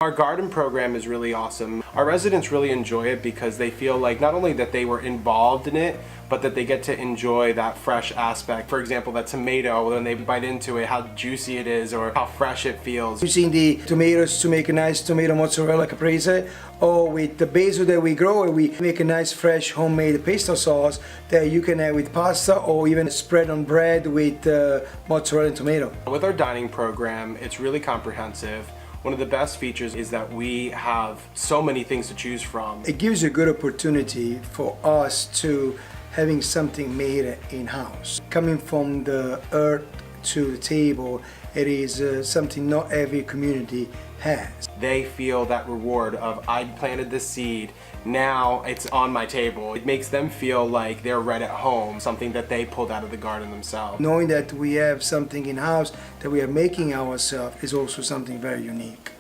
Our garden program is really awesome. Our residents really enjoy it because they feel like not only that they were involved in it, but that they get to enjoy that fresh aspect. For example, that tomato, when they bite into it, how juicy it is or how fresh it feels. Using the tomatoes to make a nice tomato mozzarella caprese, or with the basil that we grow, we make a nice fresh homemade pesto sauce that you can have with pasta or even spread on bread with mozzarella and tomato. With our dining program, it's really comprehensive. One of the best features is that we have so many things to choose from. It gives a good opportunity for us to having something made in-house. Coming from the earth to the table, it is something not every community has. They feel that reward of, I planted this seed, now it's on my table. It makes them feel like they're right at home, something that they pulled out of the garden themselves. Knowing that we have something in-house that we are making ourselves is also something very unique.